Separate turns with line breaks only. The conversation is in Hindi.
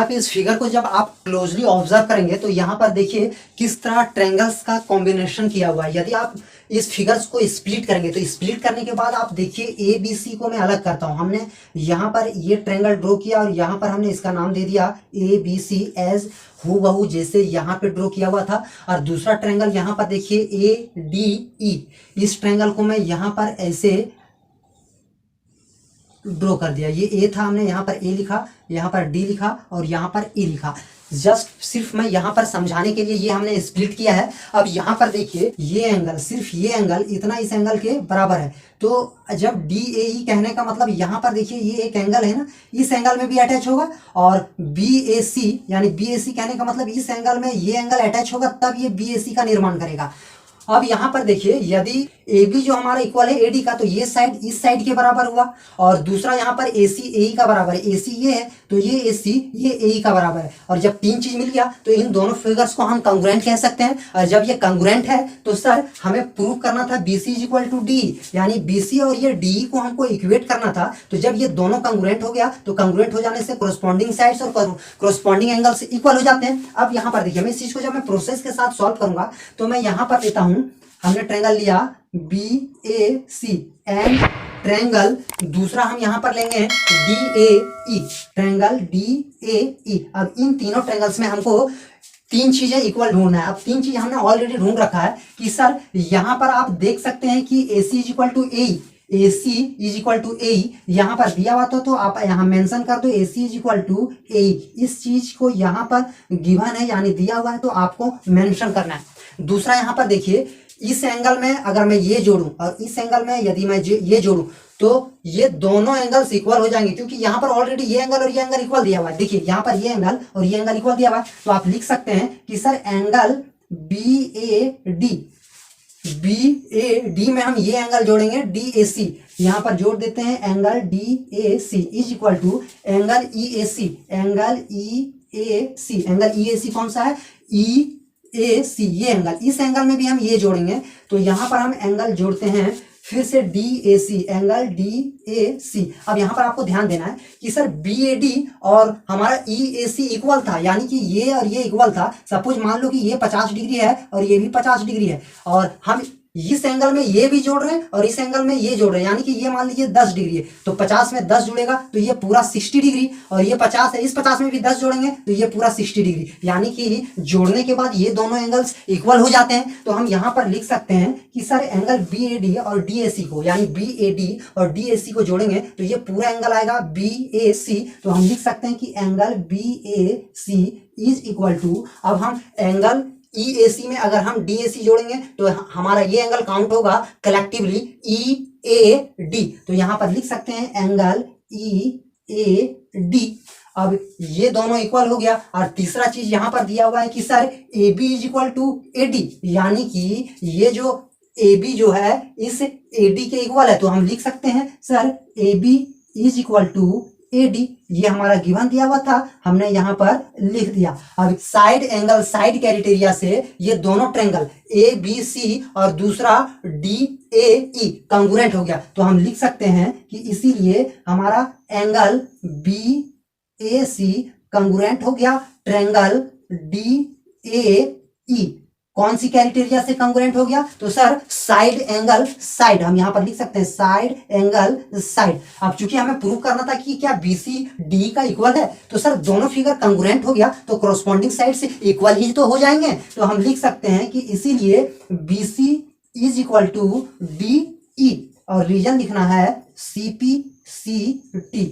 यहाँ पे इस फिगर को जब आप क्लोजली ऑब्जर्व करेंगे तो यहाँ पर देखिए किस तरह ट्रायंगल्स का कॉम्बिनेशन किया हुआ है। यदि आप इस फिगर्स को स्प्लिट करेंगे तो स्प्लिट करने के बाद आप देखिए ए बी सी को मैं अलग करता हूँ। हमने यहाँ पर ये ट्रायंगल ड्रॉ किया और यहाँ पर हमने इसका नाम दे दिया ए बी सी एज हूबहू जैसे यहाँ पे ड्रॉ किया हुआ था। और दूसरा ट्रायंगल यहाँ पर देखिए ए डी ई, इस ट्रायंगल को मैं यहाँ पर ऐसे ड्रॉ कर दिया। ये ए था, हमने यहाँ पर ए लिखा, यहाँ पर डी लिखा और यहाँ पर ई लिखा। जस्ट सिर्फ मैं यहाँ पर समझाने के लिए ये हमने स्प्लिट किया है। अब यहाँ पर देखिए ये एंगल, सिर्फ ये एंगल इतना इस एंगल के बराबर है। तो जब डी ए ई कहने का मतलब यहाँ पर देखिए ये एक एंगल है ना, इस एंगल में भी अटैच होगा। और बी ए सी यानी बी ए सी कहने का मतलब इस एंगल में ये एंगल अटैच होगा, तब ये बी ए सी का निर्माण करेगा। अब यहाँ पर देखिए यदि ए बी जो हमारा इक्वल है ए डी का, तो ये साइड इस साइड के बराबर हुआ और दूसरा यहाँ पर ए सी ए का बराबर है। ए सी ये है तो ये ए सी ये ए का बराबर है। और जब तीन चीज मिल गया तो इन दोनों फिगर्स को हम कंग्रुएंट कह सकते हैं। और जब ये कंग्रुएंट है तो सर हमें प्रूव करना था B C is equal to D, यानी बी सी और ये डी को हमको इक्वेट करना था। तो जब ये दोनों कंग्रुएंट हो गया तो कंग्रुएंट हो जाने से कोरस्पॉन्डिंग साइड्स और कोरस्पॉन्डिंग एंगल्स इक्वल हो जाते हैं। अब यहाँ पर देखिए मैं इस चीज को जब मैं प्रोसेस के साथ सॉल्व करूंगा तो मैं यहाँ पर लेता हूँ, हमने ट्रायंगल लिया B A C and triangle दूसरा हम यहाँ पर लेंगे D A E, triangle D A E. अब इन तीनों ट्रायंगल्स में हमको तीन चीजें इक्वल ढूंढना है। अब तीन चीज हमने ऑलरेडी ढूंढ रखा है कि सर यहाँ पर आप देख सकते हैं कि A C is equal to A, A C is equal to A, यहाँ पर दिया हुआ तो आप यहाँ मेंशन कर दो ए सी इज इक्वल टू ए। इस चीज को यहाँ पर गिवन है यानी दिया हुआ है तो आपको मेंशन करना है। दूसरा यहाँ पर देखिए इस एंगल में अगर मैं ये जोड़ूं और इस एंगल में यदि मैं ये जोड़ूं तो ये दोनों एंगल्स इक्वल हो जाएंगे, क्योंकि यहाँ पर ऑलरेडी ये एंगल और ये एंगल इक्वल दिया हुआ है। देखिए यहाँ पर ये एंगल और ये एंगल इक्वल दिया हुआ है। तो आप लिख सकते हैं कि sir angle B A D में हम ये एंगल जोड़ेंगे डी ए सी, यहाँ पर जोड़ देते हैं angle D A C is equal to angle E A C, angle E A C. Angle E A C कौन सा है? ई ए सी, ये एंगल, इस एंगल में भी हम ये जोड़ेंगे। तो यहाँ पर हम एंगल जोड़ते हैं फिर से D A C, angle D A C. अब यहाँ पर आपको ध्यान देना है कि सर बी ए डी और हमारा ई ए सी इक्वल था, यानी कि ये और ये इक्वल था। सपोज मान लो कि ये 50 डिग्री है और ये भी 50 डिग्री है और हम इस एंगल में ये भी जोड़ रहे हैं और इस एंगल में ये जोड़ रहे हैं, यानी कि ये मान लीजिए 10 डिग्री है तो 50 में 10 जुड़ेगा तो ये पूरा 60 डिग्री, और ये 50 है, इस 50 में भी 10 जोड़ेंगे तो ये पूरा 60 डिग्री, यानी कि जोड़ने के बाद ये दोनों एंगल्स इक्वल हो जाते हैं। तो हम यहाँ पर लिख सकते हैं कि sir angle B A D और डी ए सी को, यानी बी ए डी और डी ए सी को जोड़ेंगे तो ये पूरा एंगल आएगा बी ए सी। तो हम लिख सकते हैं कि angle B A C is equal to, अब हम एंगल ई ए सी में अगर हम डी ए सी जोड़ेंगे तो हमारा ये एंगल काउंट होगा कलेक्टिवली ई ए डी। तो यहाँ पर लिख सकते हैं एंगल ई ए डी। अब ये दोनों इक्वल हो गया। और तीसरा चीज यहाँ पर दिया हुआ है कि sir A B is equal to A D, यानी कि ये जो ए बी जो है इस ए डी के इक्वल है। तो हम लिख सकते हैं sir A B is equal to A D, ये हमारा गिवन दिया हुआ था, हमने यहाँ पर लिख दिया। अब साइड एंगल साइड क्राइटेरिया से ये दोनों ट्रायंगल ए बी सी और दूसरा डी ए ई कंग्रुएंट हो गया। तो हम लिख सकते हैं कि इसीलिए हमारा angle B A C congruent हो गया ट्रायंगल डी ए ई। कौन सी क्राइटेरिया से कंग्रुएंट हो गया? तो सर साइड एंगल साइड, हम यहाँ पर लिख सकते हैं साइड एंगल साइड। अब चूंकि हमें प्रूव करना था कि क्या BC D का इक्वल है, तो सर दोनों फिगर कंग्रुएंट हो गया तो कोरस्पॉन्डिंग साइड से इक्वल ही तो हो जाएंगे। तो हम लिख सकते हैं कि इसीलिए BC is equal to DE और रीजन लिखना है CP CT।